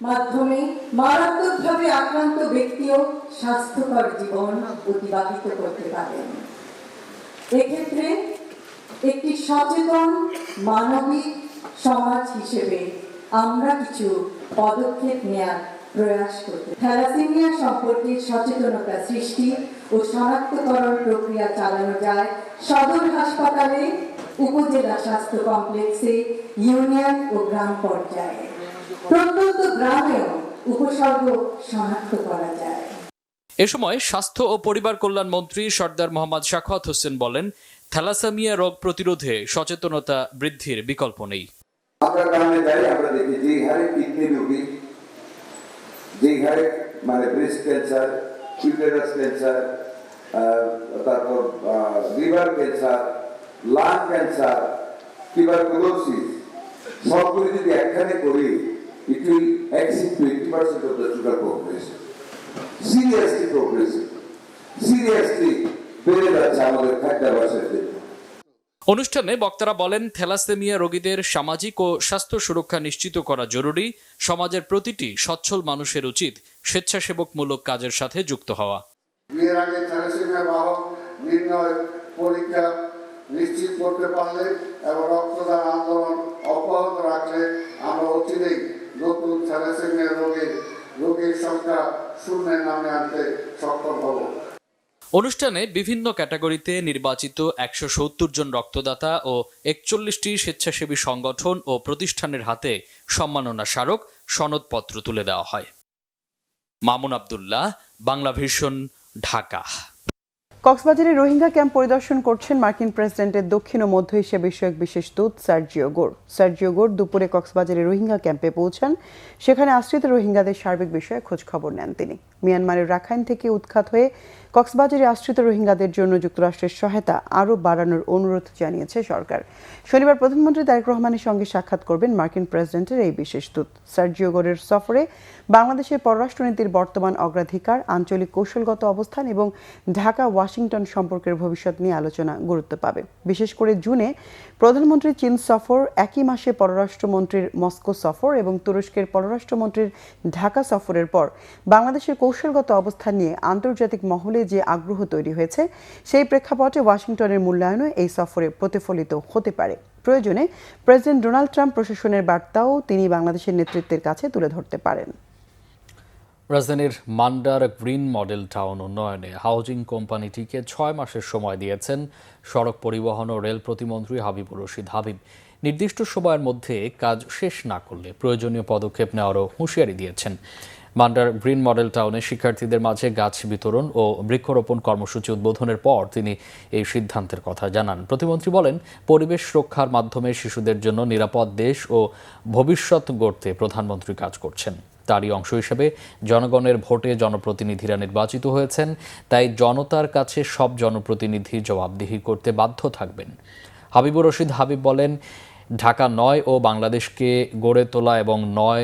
মাধ্যমে মারাত্মকভাবে আক্রান্ত ব্যক্তিও স্বাস্থ্যকর জীবন অতিবাহিত করতে পারেন। এক্ষেত্রে একটি সচেতন মানবিক সমাজ হিসেবে আমরা কিছু পদক্ষেপ নেওয়ার প্রয়াস করতে, থ্যালাসেমিয়া সম্পর্কে সচেতনতা সৃষ্টি ও শনাক্তকরণ প্রক্রিয়া চালানো যায় সদর হাসপাতালে, উপজেলা স্বাস্থ্য কমপ্লেক্সে, ইউনিয়ন ও গ্রাম পর্যায়ে, প্রত্যন্ত গ্রামেও উপসর্গ শনাক্ত করা যায়। এ সময় স্বাস্থ্য ও পরিবার কল্যাণ মন্ত্রী সরদার মোহাম্মদ শাখাওয়াত হোসেন বলেন, থ্যালাসেমিয়া রোগ প্রতিরোধে সচেতনতা বৃদ্ধির বিকল্প নেই। আমরা গ্রামে যাই, আমরা দেখি যে হারে কিডনি রোগী, যে হারে মানে ব্রেস্ট ক্যান্সার, ইউটেরাস ক্যান্সার, তারপর liver cancer, lung cancer, tuberculosis, সবগুলি যদি একখানে করি, it will exceed 20% of the total population. Seriously বেড়ে যাচ্ছে আমাদের খাদ্যাভ্যাসের ক্ষেত্রে। অনুষ্ঠানে বক্তারা বলেন, থ্যালাসেমিয়া রোগীদের সামাজিক ও স্বাস্থ্য সুরক্ষা নিশ্চিত করা জরুরি। সমাজের প্রতিটি সচ্ছল মানুষের উচিত স্বেচ্ছাসেবকমূলক কাজের সাথে যুক্ত হওয়া। বিয়ের আগে থ্যালাসেমিয়া বাহক নির্ণয় পরীক্ষা নিশ্চিত করতে পারলে এবং রক্তদান আন্দোলন অব্যাহত রাখলে আমরা অচিরেই নতুন থ্যালাসেমিয়া রোগীর সংখ্যা শূন্যের নামে আনতে সক্ষম হব। অনুষ্ঠানে বিভিন্ন ক্যাটাগরিতে নির্বাচিত 170 জন রক্তদাতা ও 41টি স্বেচ্ছাসেবী সংগঠন ও প্রতিষ্ঠানের হাতে সম্মাননা স্মারক, সনদপত্র তুলে দেওয়া হয়। মামুন আব্দুল্লাহ, বাংলা ভিশন, ঢাকা। কক্সবাজারে রোহিঙ্গা ক্যাম্প পরিদর্শন করছেন মার্কিন প্রেসিডেন্টের দক্ষিণ ও মধ্য এশিয়া বিষয়ক বিশেষ দূত সার্জিও গোর দুপুরে কক্সবাজারে রোহিঙ্গা ক্যাম্পে পৌঁছান। সেখানে আশ্রিত রোহিঙ্গাদের সার্বিক বিষয়ে খোঁজ খবর নেন তিনি। মিয়ানমারের রাখাইন থেকে উৎখাত হয়ে কক্সবাজারে আশ্রিত রোহিঙ্গাদের জন্য যুক্তরাষ্ট্রের সহায়তা আরও বাড়ানোর অনুরোধ জানিয়েছে সরকার। শনিবার প্রধানমন্ত্রী তারেক রহমানের সঙ্গে সাক্ষাৎ করবেন মার্কিন প্রেসিডেন্টের এই বিশেষ দূত। সার্জিও গোরের সফরে বাংলাদেশের পররাষ্ট্রনীতির বর্তমান অগ্রাধিকার, আঞ্চলিক কৌশলগত অবস্থান এবং ঢাকা ওয়াশিংটন সম্পর্কের ভবিষ্যৎ নিয়ে আলোচনা গুরুত্ব পাবে। বিশেষ করে জুনে প্রধানমন্ত্রীর চীন সফর, একই মাসে পররাষ্ট্রমন্ত্রীর মস্কো সফর এবং তুরস্কের পররাষ্ট্রমন্ত্রীর ঢাকা সফরের পর বাংলাদেশের কৌশলগত অবস্থান নিয়ে আন্তর্জাতিক মহলে যে আগ্রহ তৈরি হয়েছে, সেই প্রেক্ষাপটে ওয়াশিংটনের মূল্যায়নও এই সফরে প্রতিফলিত হতে পারে। প্রয়োজনে প্রেসিডেন্ট ডোনাল্ড ট্রাম্প প্রশাসনের বার্তাও তিনি বাংলাদেশের নেতৃত্বের কাছে তুলে ধরতে পারেন। রাজধানীর মান্ডার গ্রিন মডেল টাউন উন্নয়নে হাউজিং কোম্পানিটিকে 6 মাসের সময় দিয়েছেন সড়ক পরিবহন ও রেল প্রতিমন্ত্রী হাবিবুর রশিদ হাবিব। নির্দিষ্ট সময়ের মধ্যে কাজ শেষ না করলে প্রয়োজনীয় পদক্ষেপ নেওয়ারও হুঁশিয়ারি দিয়েছেন। মান্ডার গ্রিন মডেল টাউনে শিক্ষার্থীদের মাঝে গাছ বিতরণ ও বৃক্ষরোপণ কর্মসূচি উদ্বোধনের পর তিনি এই সিদ্ধান্তের কথা জানান। প্রতিমন্ত্রী বলেন, পরিবেশ রক্ষার মাধ্যমে শিশুদের জন্য নিরাপদ দেশ ও ভবিষ্যৎ গড়তে প্রধানমন্ত্রী কাজ করছেন। তারই অংশ হিসেবে জনগণের ভোটে জনপ্রতিনিধিরা নির্বাচিত হয়েছেন, তাই জনতার কাছে সব জনপ্রতিনিধি জবাবদিহি করতে বাধ্য থাকবেন। হাবিবুর রশিদ হাবিব বলেন, ঢাকা 9 ও বাংলাদেশকে গড়ে তোলা এবং 9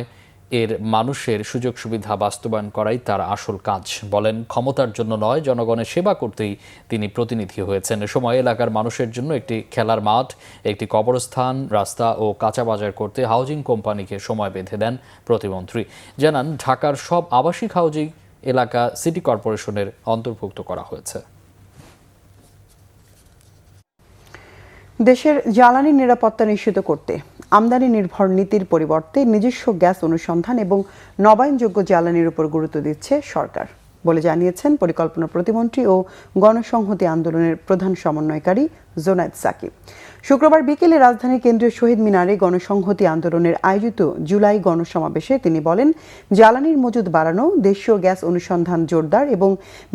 এর মানুষের সুযোগ সুবিধা বাস্তবায়ন করাই তার আসল কাজ। বলেন, ক্ষমতার জন্য নয়, জনগণের সেবা করতেই তিনি প্রতিনিধি হয়েছেন। এ সময় এলাকার মানুষের জন্য একটি খেলার মাঠ, একটি কবরস্থান, রাস্তা ও কাঁচা বাজার করতে হাউজিং কোম্পানিকে সময় বেঁধে দেন প্রতিমন্ত্রী। জানান, ঢাকার সব আবাসিক হাউজিং এলাকা সিটি কর্পোরেশনের অন্তর্ভুক্ত করা হয়েছে। দেশের জ্বালানি নিরাপত্তা নিশ্চিত করতে আমদানি নির্ভর নীতির পরিবর্তে নিজস্ব গ্যাস অনুসন্ধান এবং নবায়নযোগ্য জ্বালানির উপর গুরুত্ব দিচ্ছে সরকার বলে জানিয়েছেন পরিকল্পনা প্রতিমন্ত্রী ও গণসংহতি আন্দোলনের প্রধান সমন্বয়কারী জোনায়েদ সাকি। শুক্রবার বিকেলে রাজধানীর কেন্দ্রীয় শহীদ মিনারে গণসংহতি আন্দোলনের আয়োজিত জুলাই গণসমাবেশে তিনি বলেন, জ্বালানির মজুদ বাড়ানো, দেশীয় গ্যাস অনুসন্ধান জোরদার এবং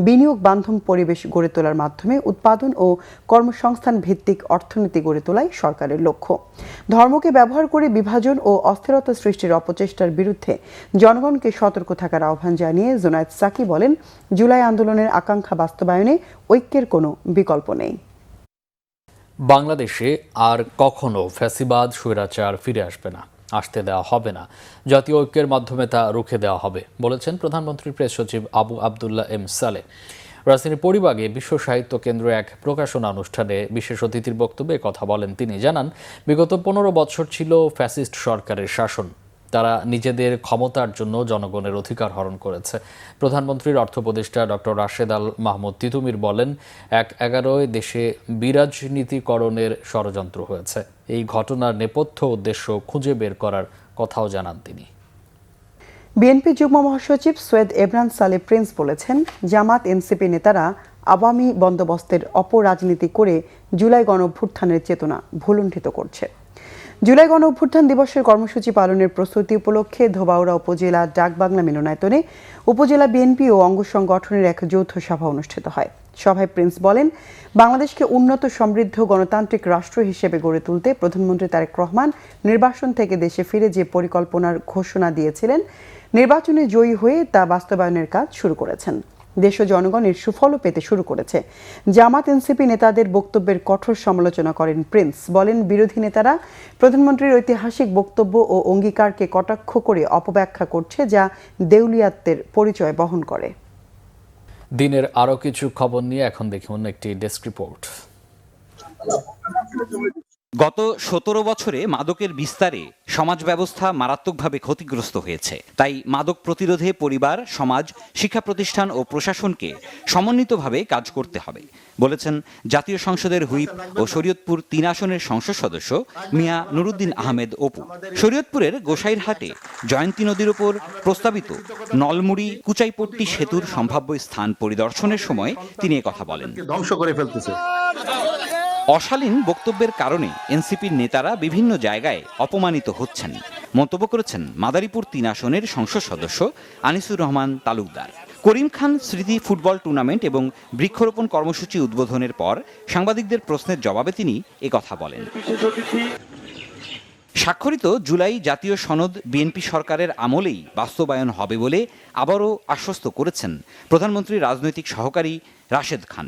বিনিয়োগ বান্ধব পরিবেশ গড়ে তোলার মাধ্যমে উৎপাদন ও কর্মসংস্থান ভিত্তিক অর্থনীতি গড়ে তোলাই সরকারের লক্ষ্য। ধর্মকে ব্যবহার করে বিভাজন ও অস্থিরতা সৃষ্টির অপচেষ্টার বিরুদ্ধে জনগণকে সতর্ক থাকার আহ্বান জানিয়ে জোনায়েদ সাকি বলেন, জুলাই আন্দোলনের আকাঙ্ক্ষা বাস্তবায়নে ঐক্যের কোনো বিকল্প নেই। বাংলাদেশে আর কখনো ফ্যাসিবাদ, স্বৈরাচার ফিরে আসবে না, আসতে দেওয়া হবে না। জাতীয় ঐক্যের মাধ্যমে তা রুখে দেওয়া হবে বলেছেন প্রধানমন্ত্রীর প্রেস সচিব আবু আবদুল্লাহ এম সালেহ। রাজধানীর পরিবাগে বিশ্ব সাহিত্য কেন্দ্র এক প্রকাশনা অনুষ্ঠানে বিশেষ অতিথির বক্তব্যে কথা বলেন তিনি। জানান, বিগত 15 বছর ছিল ফ্যাসিস্ট সরকারের শাসন। তারা নিজেদের ক্ষমতার জন্য জনগণের অধিকার হরণ করেছে। প্রধানমন্ত্রীর অর্থ উপদেষ্টা ডক্টর রাশেদ আল মাহমুদ তিতুমির বলেন, 11 দেশে বিরাজনীতিকরণের ষড়যন্ত্র হয়েছে। এই ঘটনার নেপথ্য উদ্দেশ্য খুঁজে বের করার কথাও জানান তিনি। বিএনপি যুগ্ম মহাসচিব সৈয়দ এমরান সালে প্রিন্স বলেছেন, জামাত এনসিপি নেতারা আওয়ামী বন্দোবস্তের অপরাজনীতি করে জুলাই গণঅভ্যুত্থানের চেতনা ভুলুণ্ঠিত করছে। জুলাই গণঅভ্যুত্থান দিবসের কর্মসূচি পালনের প্রস্তুতি উপলক্ষে ধোবাউড়া উপজেলা ডাকবাংলা মিলনায়তনে উপজেলা বিএনপি ও অঙ্গ সংগঠনের এক যৌথ সভা অনুষ্ঠিত হয়। সভায় প্রিন্স বলেন, বাংলাদেশকে উন্নত সমৃদ্ধ গণতান্ত্রিক রাষ্ট্র হিসেবে গড়ে তুলতে প্রধানমন্ত্রী তারেক রহমান নির্বাসন থেকে দেশে ফিরে যে পরিকল্পনার ঘোষণা দিয়েছিলেন, নির্বাচনে জয়ী হয়ে তা বাস্তবায়নের কাজ শুরু করেছেন। দেশ ও জনগণের সুফলও পেতে শুরু করেছে। জামাত এনসিপি নেতাদের বক্তব্যের কঠোর সমালোচনা করেন প্রিন্স। বলেন, বিরোধী নেতারা প্রধানমন্ত্রীর ঐতিহাসিক বক্তব্য ও অঙ্গীকারকে কটাক্ষ করে অপব্যাখ্যা করছে, যা দেউলিয়াত্বের পরিচয় বহন করে। দিনের আরও কিছু খবর নিয়ে এখন দেখুন একটি ডেস্ক রিপোর্ট। গত 17 বছরে মাদকের বিস্তারে সমাজ ব্যবস্থা মারাত্মকভাবে ক্ষতিগ্রস্ত হয়েছে। তাই মাদক প্রতিরোধে পরিবার, সমাজ, শিক্ষা প্রতিষ্ঠান ও প্রশাসনকে সমন্বিতভাবে কাজ করতে হবে বলেছেন জাতীয় সংসদের হুইপ ও শরীয়তপুর 3 আসনের সংসদ সদস্য মিয়া নুরুদ্দিন আহমেদ অপু। শরীয়তপুরের গোসাইরহাটে জয়ন্তী নদীর উপর প্রস্তাবিত নলমুড়ি কুচাইপট্টি সেতুর সম্ভাব্য স্থান পরিদর্শনের সময় তিনি একথা বলেন। ধ্বংস করে ফেলতেছে। অশালীন বক্তব্যের কারণে এনসিপির নেতারা বিভিন্ন জায়গায় অপমানিত হচ্ছেন মন্তব্য করেছেন মাদারীপুর 3 আসনের সংসদ সদস্য আনিসুর রহমান তালুকদার। করিম খান স্মৃতি ফুটবল টুর্নামেন্ট এবং বৃক্ষরোপণ কর্মসূচি উদ্বোধনের পর সাংবাদিকদের প্রশ্নের জবাবে তিনি একথা বলেন। স্বাক্ষরিত জুলাই জাতীয় সনদ বিএনপি সরকারের আমলেই বাস্তবায়ন হবে বলে আবারও আশ্বস্ত করেছেন প্রধানমন্ত্রীর রাজনৈতিক সহকারী রাশেদ খান।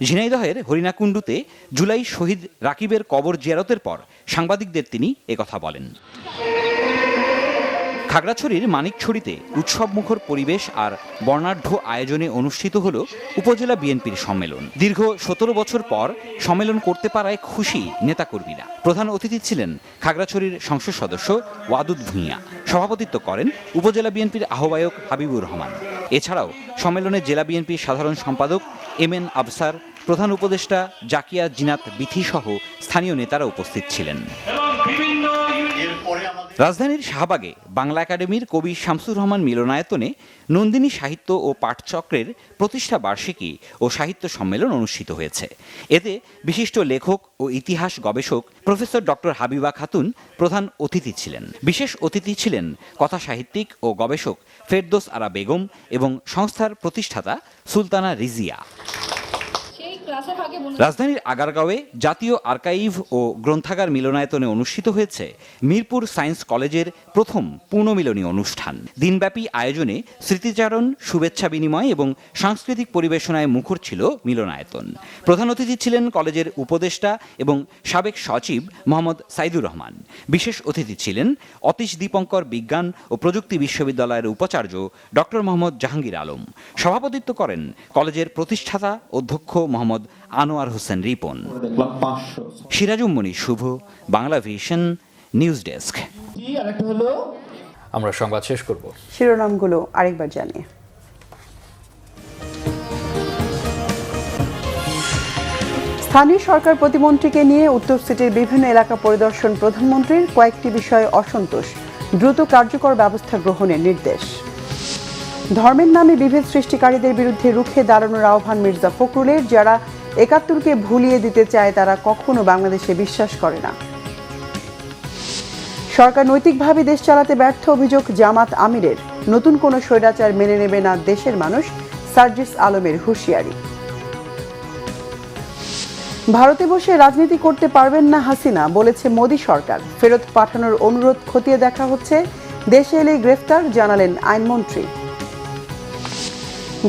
ঝিনাইদহের হরিণাকুণ্ডুতে জুলাই শহীদ রাকিবের কবর জিয়ারতের পর সাংবাদিকদের তিনি একথা বলেন। খাগড়াছড়ির মানিকছড়িতে উৎসবমুখর পরিবেশ আর বর্ণাঢ্য আয়োজনে অনুষ্ঠিত হল উপজেলা বিএনপির সম্মেলন। দীর্ঘ 17 বছর পর সম্মেলন করতে পারায় খুশি নেতাকর্মীরা। প্রধান অতিথি ছিলেন খাগড়াছড়ির সংসদ সদস্য ওয়াদুদ ভূঁইয়া। সভাপতিত্ব করেন উপজেলা বিএনপির আহ্বায়ক হাবিবুর রহমান। এছাড়াও সম্মেলনে জেলা বিএনপির সাধারণ সম্পাদক এম.এন. আফসার, প্রধান উপদেষ্টা জাকিয়া জিনাত বিথি সহ স্থানীয় নেতারা উপস্থিত ছিলেন। রাজধানীর শাহবাগে বাংলা একাডেমির কবি শামসুর রহমান মিলনায়তনে নন্দিনী সাহিত্য ও পাঠচক্রের প্রতিষ্ঠা বার্ষিকী ও সাহিত্য সম্মেলন অনুষ্ঠিত হয়েছে। এতে বিশিষ্ট লেখক ও ইতিহাস গবেষক প্রফেসর ডক্টর হাবিবা খাতুন প্রধান অতিথি ছিলেন। বিশেষ অতিথি ছিলেন কথা সাহিত্যিক ও গবেষক ফেরদৌস আরা বেগম এবং সংস্থার প্রতিষ্ঠাতা সুলতানা রিজিয়া। রাজধানীর আগারগাঁওয়ে জাতীয় আর্কাইভ ও গ্রন্থাগার মিলনায়তনে অনুষ্ঠিত হয়েছে মিরপুর সায়েন্স কলেজের প্রথম পুনর্মিলনী অনুষ্ঠান। দিনব্যাপী আয়োজনে স্মৃতিচারণ, শুভেচ্ছা বিনিময় এবং সাংস্কৃতিক পরিবেশনায় মুখর ছিল মিলনায়তন। প্রধান অতিথি ছিলেন কলেজের উপদেষ্টা এবং সাবেক সচিব মোহাম্মদ সাইদুর রহমান। বিশেষ অতিথি ছিলেন অতীশ দীপঙ্কর বিজ্ঞান ও প্রযুক্তি বিশ্ববিদ্যালয়ের উপাচার্য ডক্টর মোহাম্মদ জাহাঙ্গীর আলম। সভাপতিত্ব করেন কলেজের প্রতিষ্ঠাতা অধ্যক্ষ মোহাম্মদ আনোয়ার হোসেন রিপন। সিরাজুম্মনি শুভ, বাংলা ভিশন, নিউজ ডেস্ক। আমরা সংবাদ শেষ করব। শিরোনামগুলো আরেকবার জানিয়ে স্থানীয় সরকার প্রতিমন্ত্রীকে নিয়ে উত্তর সিটির বিভিন্ন এলাকা পরিদর্শন প্রধানমন্ত্রীর। কয়েকটি বিষয়ে অসন্তোষ, দ্রুত কার্যকর ব্যবস্থা গ্রহণের নির্দেশ। ধর্মের নামে বিভেদ সৃষ্টিকারীদের বিরুদ্ধে রুখে দাঁড়ানোর আহ্বান মির্জা ফখরুলের। যারা ৭১কে ভুলিয়ে দিতে চায় তারা কখনো বাংলাদেশে বিশ্বাস করে না। সরকার নৈতিকভাবে দেশ চালাতে ব্যর্থ, অভিযোগ জামাত আমিরের। নতুন কোনো স্বৈরাচার মেনে নেবে না দেশের মানুষ, সার্জিস আলমের হুঁশিয়ারি। ভারতে বসে রাজনীতি করতে পারবেন না হাসিনা, বলেছে মোদি সরকার। ফেরত পাঠানোর অনুরোধ খতিয়ে দেখা হচ্ছে, দেশে এলেই গ্রেফতার, জানালেন আইনমন্ত্রী।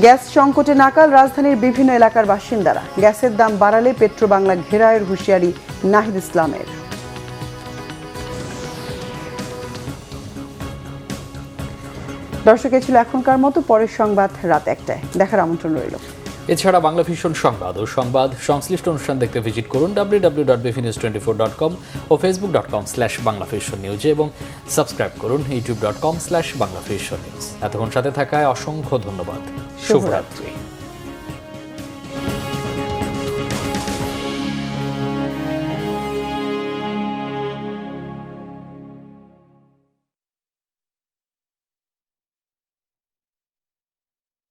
গ্যাস সংকটে নাকাল রাজধানীর বিভিন্ন এলাকার বাসিন্দারা। গ্যাসের দাম বাড়ালে পেট্রোবাংলা ঘেরাওয়ের হুঁশিয়ারি নাহিদ ইসলামের। দর্শক, ছিল এখনকার মতো। পরের সংবাদ রাত ১টায় দেখার আমন্ত্রণ রইল। এছাড়া বাংলা ভিশন সংবাদ ও সংবাদ সংশ্লিষ্ট অনুষ্ঠান দেখতে ভিজিট করুন www.bfnews24.com ও facebook.com/banglavisionnews এবং সাবস্ক্রাইব করুন youtube.com/banglavisionnews। এতক্ষণ সাথে থাকায় অসংখ্য ধন্যবাদ। শুভরাত্রি।